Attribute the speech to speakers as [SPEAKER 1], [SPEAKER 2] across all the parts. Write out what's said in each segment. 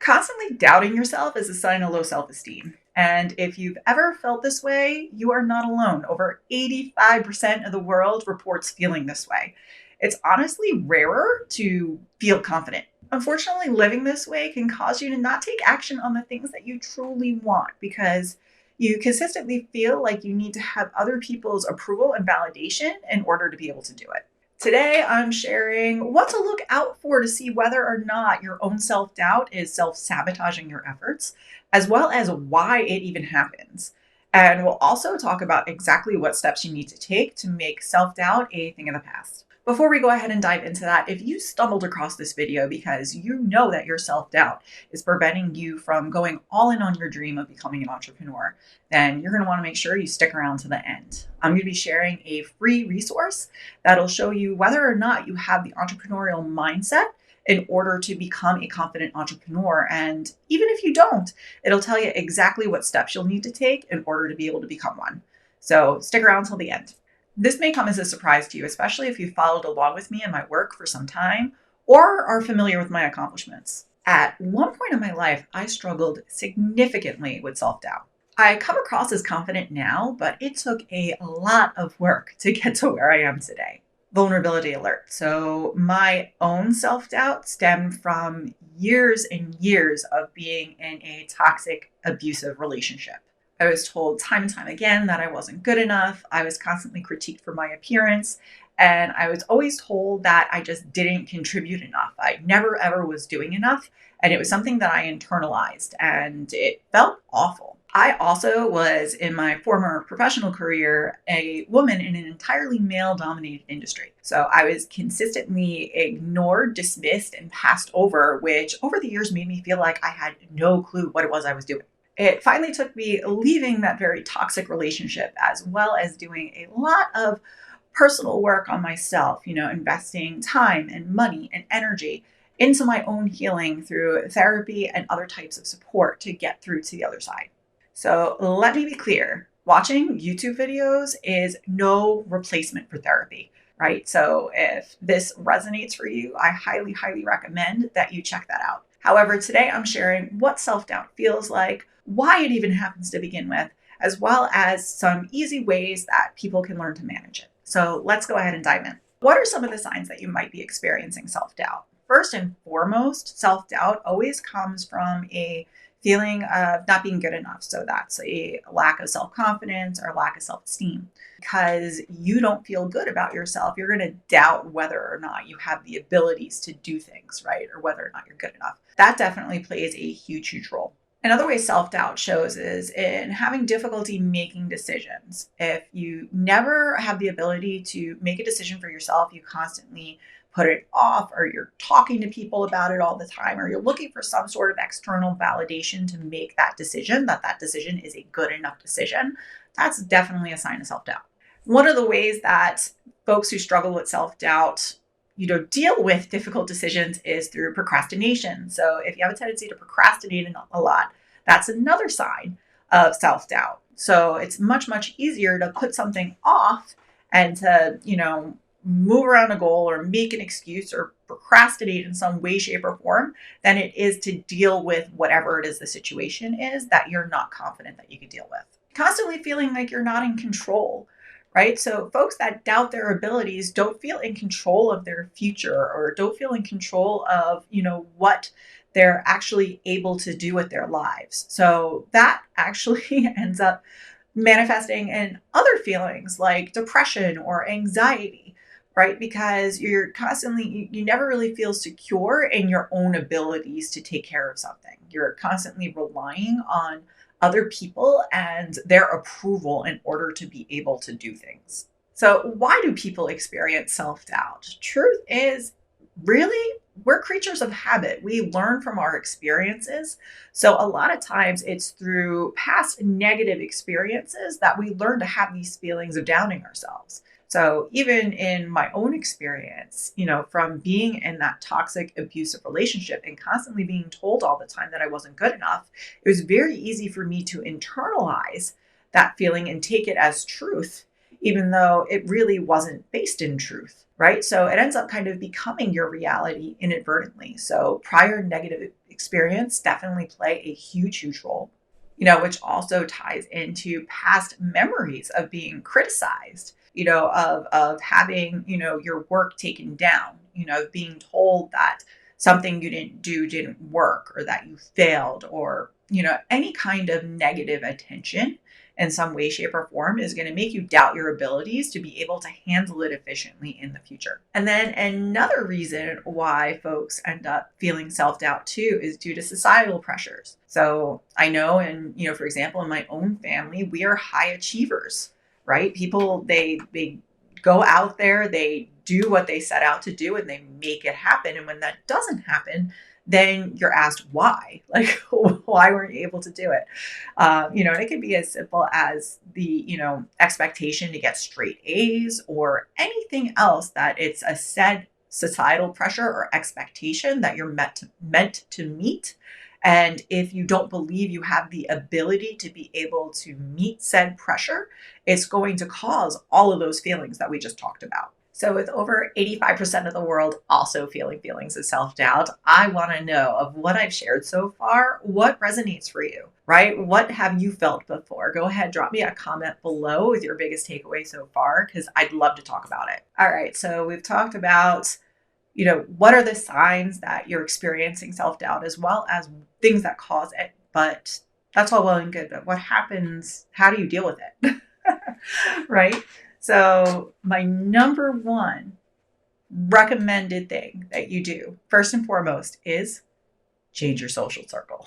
[SPEAKER 1] Constantly doubting yourself is a sign of low self esteem. And if you've ever felt this way, you are not alone. Over 85% of the world reports feeling this way. It's honestly rarer to feel confident. Unfortunately, living this way can cause you to not take action on the things that you truly want because you consistently feel like you need to have other people's approval and validation in order to be able to do it. Today, I'm sharing what to look out for to see whether or not your own self doubt is self sabotaging your efforts, as well as why it even happens. And we'll also talk about exactly what steps you need to take to make self doubt a thing of the past. Before we go ahead and dive into that, if you stumbled across this video because you know that your self doubt is preventing you from going all in on your dream of becoming an entrepreneur, then you're going to want to make sure you stick around to the end. I'm going to be sharing a free resource that'll show you whether or not you have the entrepreneurial mindset in order to become a confident entrepreneur. And even if you don't, it'll tell you exactly what steps you'll need to take in order to be able to become one. So stick around till the end. This may come as a surprise to you, especially if you followed along with me in my work for some time or are familiar with my accomplishments. At one point in my life, I struggled significantly with self-doubt. I come across as confident now, but it took a lot of work to get to where I am today. Vulnerability alert. So my own self-doubt stemmed from years and years of being in a toxic, abusive relationship. I was told time and time again that I wasn't good enough. I was constantly critiqued for my appearance. And I was always told that I just didn't contribute enough. I never ever was doing enough. And it was something that I internalized and it felt awful. I also was, in my former professional career, a woman in an entirely male dominated industry. So I was consistently ignored, dismissed, and passed over, which over the years made me feel like I had no clue what it was I was doing. It finally took me leaving that very toxic relationship, as well as doing a lot of personal work on myself, investing time and money and energy into my own healing through therapy and other types of support to get through to the other side. So let me be clear, watching YouTube videos is no replacement for therapy, right? So if this resonates for you, I highly, highly recommend that you check that out. However, today I'm sharing what self-doubt feels like, why it even happens to begin with, as well as some easy ways that people can learn to manage it. So let's go ahead and dive in. What are some of the signs that you might be experiencing self-doubt? First and foremost, self-doubt always comes from a feeling of not being good enough. So that's a lack of self-confidence or lack of self-esteem. Because you don't feel good about yourself, you're going to doubt whether or not you have the abilities to do things, right? Or whether or not you're good enough. That definitely plays a huge, huge role. Another way self-doubt shows is in having difficulty making decisions. If you never have the ability to make a decision for yourself, you constantly put it off, or you're talking to people about it all the time, or you're looking for some sort of external validation to make that decision, that decision is a good enough decision, that's definitely a sign of self-doubt. One of the ways that folks who struggle with self-doubt deal with difficult decisions is through procrastination. So if you have a tendency to procrastinate a lot, that's another sign of self-doubt. So it's much, much easier to put something off and to, move around a goal or make an excuse or procrastinate in some way, shape, or form than it is to deal with whatever it is the situation is that you're not confident that you can deal with. Constantly feeling like you're not in control. Right? So folks that doubt their abilities don't feel in control of their future or don't feel in control of, what they're actually able to do with their lives. So that actually ends up manifesting in other feelings like depression or anxiety, right? Because you're constantly, you never really feel secure in your own abilities to take care of something. You're constantly relying on other people and their approval in order to be able to do things. So why do people experience self-doubt? Truth is, really, we're creatures of habit. We learn from our experiences. So a lot of times it's through past negative experiences that we learn to have these feelings of doubting ourselves. So even in my own experience, from being in that toxic, abusive relationship and constantly being told all the time that I wasn't good enough, it was very easy for me to internalize that feeling and take it as truth, even though it really wasn't based in truth, right? So it ends up kind of becoming your reality inadvertently. So prior negative experience definitely play a huge, huge role, which also ties into past memories of being criticized, of having, your work taken down, being told that something you didn't do didn't work or that you failed or, any kind of negative attention in some way, shape, or form is going to make you doubt your abilities to be able to handle it efficiently in the future. And then another reason why folks end up feeling self doubt too is due to societal pressures. So I know, and for example, in my own family, we are high achievers, right? People, they go out there, they do what they set out to do, and they make it happen. And when that doesn't happen, then you're asked why, like, why weren't you able to do it? And it could be as simple as the, expectation to get straight A's or anything else that it's a said societal pressure or expectation that you're meant to meet. And if you don't believe you have the ability to be able to meet said pressure, it's going to cause all of those feelings that we just talked about. So with over 85% of the world also feeling feelings of self-doubt, I want to know, of what I've shared so far, what resonates for you, right? What have you felt before? Go ahead, drop me a comment below with your biggest takeaway so far, because I'd love to talk about it. All right, so we've talked about, what are the signs that you're experiencing self-doubt as well as things that cause it. But that's all well and good, but what happens? How do you deal with it? Right? So my number one recommended thing that you do, first and foremost, is change your social circle.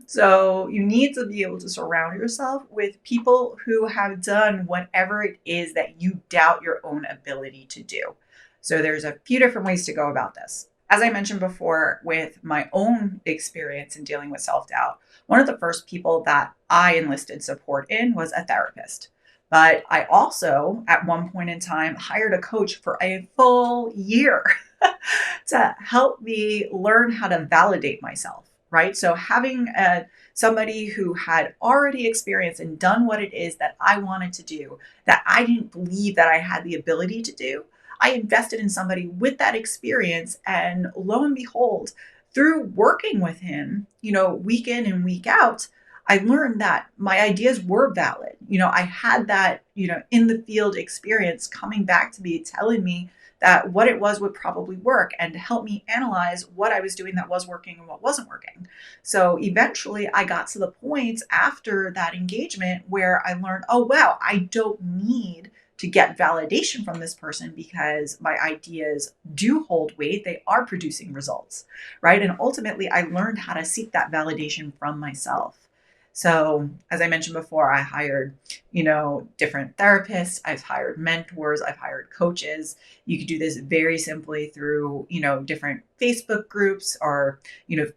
[SPEAKER 1] So you need to be able to surround yourself with people who have done whatever it is that you doubt your own ability to do. So there's a few different ways to go about this. As I mentioned before, with my own experience in dealing with self-doubt, one of the first people that I enlisted support in was a therapist. But I also, at one point in time, hired a coach for a full year to help me learn how to validate myself, right? So having somebody who had already experienced and done what it is that I wanted to do, that I didn't believe that I had the ability to do, I invested in somebody with that experience. And lo and behold, through working with him, week in and week out, I learned that my ideas were valid. I had that, in the field experience coming back to me, telling me that what it was would probably work and to help me analyze what I was doing that was working and what wasn't working. So eventually I got to the point after that engagement where I learned, oh, wow, I don't need to get validation from this person because my ideas do hold weight. They are producing results, right? And ultimately I learned how to seek that validation from myself. So as I mentioned before, I hired, different therapists. I've hired mentors. I've hired coaches. You could do this very simply through, different Facebook groups or,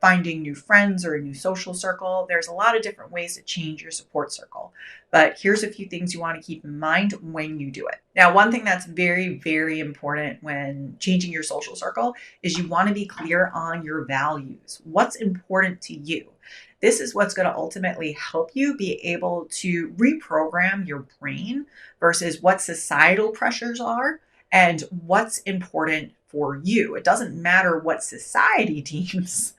[SPEAKER 1] finding new friends or a new social circle. There's a lot of different ways to change your support circle. But here's a few things you want to keep in mind when you do it. Now, one thing that's very, very important when changing your social circle is you want to be clear on your values. What's important to you? This is what's going to ultimately help you be able to reprogram your brain versus what societal pressures are and what's important for you. It doesn't matter what society deems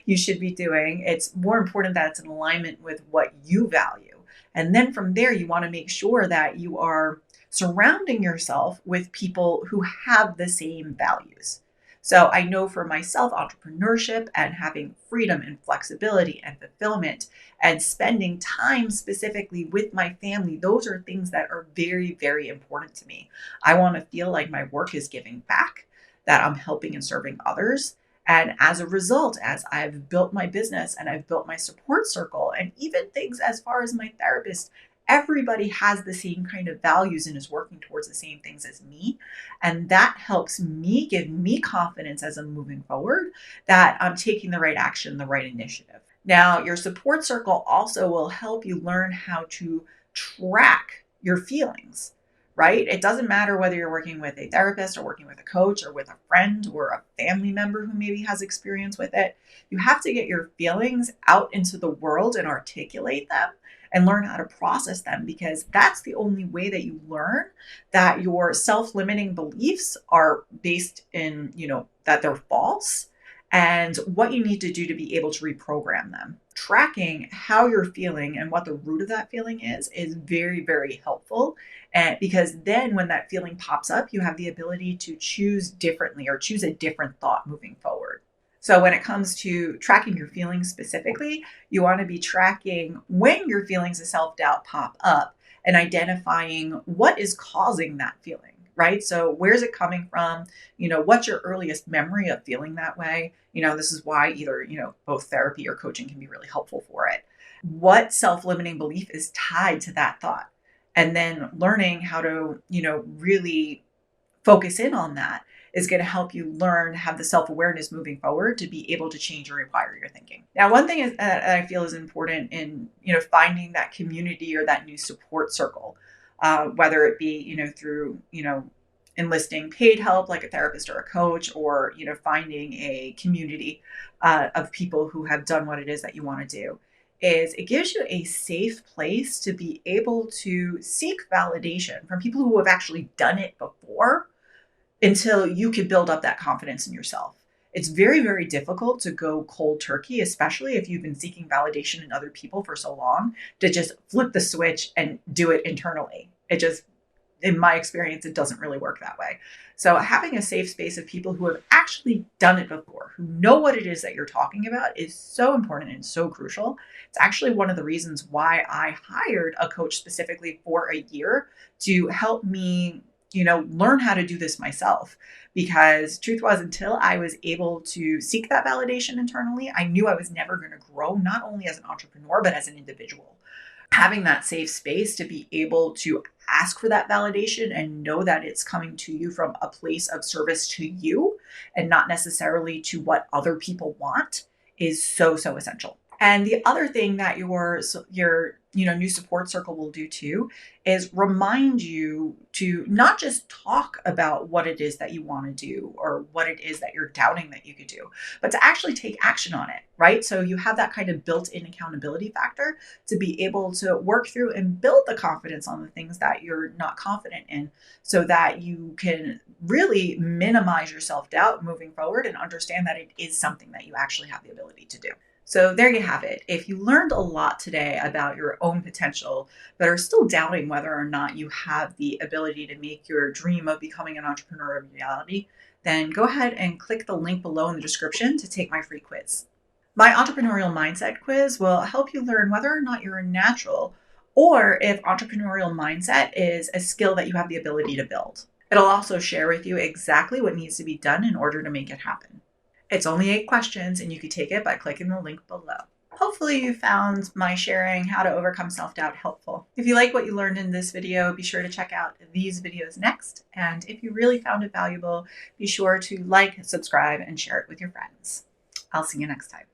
[SPEAKER 1] you should be doing. It's more important that it's in alignment with what you value. And then from there, you want to make sure that you are surrounding yourself with people who have the same values. So I know for myself, entrepreneurship and having freedom and flexibility and fulfillment and spending time specifically with my family, those are things that are very, very important to me. I want to feel like my work is giving back, that I'm helping and serving others. And as a result, as I've built my business and I've built my support circle and even things as far as my therapist, everybody has the same kind of values and is working towards the same things as me. And that helps me, give me confidence as I'm moving forward that I'm taking the right action, the right initiative. Now, your support circle also will help you learn how to track your feelings, right? It doesn't matter whether you're working with a therapist or working with a coach or with a friend or a family member who maybe has experience with it. You have to get your feelings out into the world and articulate them and learn how to process them, because that's the only way that you learn that your self-limiting beliefs are based in, that they're false, and what you need to do to be able to reprogram them. Tracking how you're feeling and what the root of that feeling is very, very helpful. And because then when that feeling pops up, you have the ability to choose differently or choose a different thought moving forward. So when it comes to tracking your feelings specifically, you want to be tracking when your feelings of self-doubt pop up and identifying what is causing that feeling, right? So where's it coming from? What's your earliest memory of feeling that way? This is why either, both therapy or coaching can be really helpful for it. What self-limiting belief is tied to that thought? And then learning how to, really focus in on that is going to help you learn, have the self-awareness moving forward to be able to change or rewire your thinking. Now, one thing is that I feel is important in, finding that community or that new support circle, whether it be, through, enlisting paid help like a therapist or a coach, or, finding a community of people who have done what it is that you want to do, is it gives you a safe place to be able to seek validation from people who have actually done it before until you can build up that confidence in yourself. It's very, very difficult to go cold turkey, especially if you've been seeking validation in other people for so long, to just flip the switch and do it internally. It just, in my experience, it doesn't really work that way. So having a safe space of people who have actually done it before, who know what it is that you're talking about, is so important and so crucial. It's actually one of the reasons why I hired a coach specifically for a year to help me, learn how to do this myself. Because truth was, until I was able to seek that validation internally, I knew I was never going to grow, not only as an entrepreneur, but as an individual. Having that safe space to be able to ask for that validation and know that it's coming to you from a place of service to you and not necessarily to what other people want is so, so essential. And the other thing that your new support circle will do too is remind you to not just talk about what it is that you want to do or what it is that you're doubting that you could do, but to actually take action on it, right? So you have that kind of built-in accountability factor to be able to work through and build the confidence on the things that you're not confident in, so that you can really minimize your self-doubt moving forward and understand that it is something that you actually have the ability to do. So there you have it. If you learned a lot today about your own potential, but are still doubting whether or not you have the ability to make your dream of becoming an entrepreneur a reality, then go ahead and click the link below in the description to take my free quiz. My entrepreneurial mindset quiz will help you learn whether or not you're a natural, or if entrepreneurial mindset is a skill that you have the ability to build. It'll also share with you exactly what needs to be done in order to make it happen. It's only 8 questions, and you can take it by clicking the link below. Hopefully you found my sharing how to overcome self-doubt helpful. If you like what you learned in this video, be sure to check out these videos next. And if you really found it valuable, be sure to like, subscribe, and share it with your friends. I'll see you next time.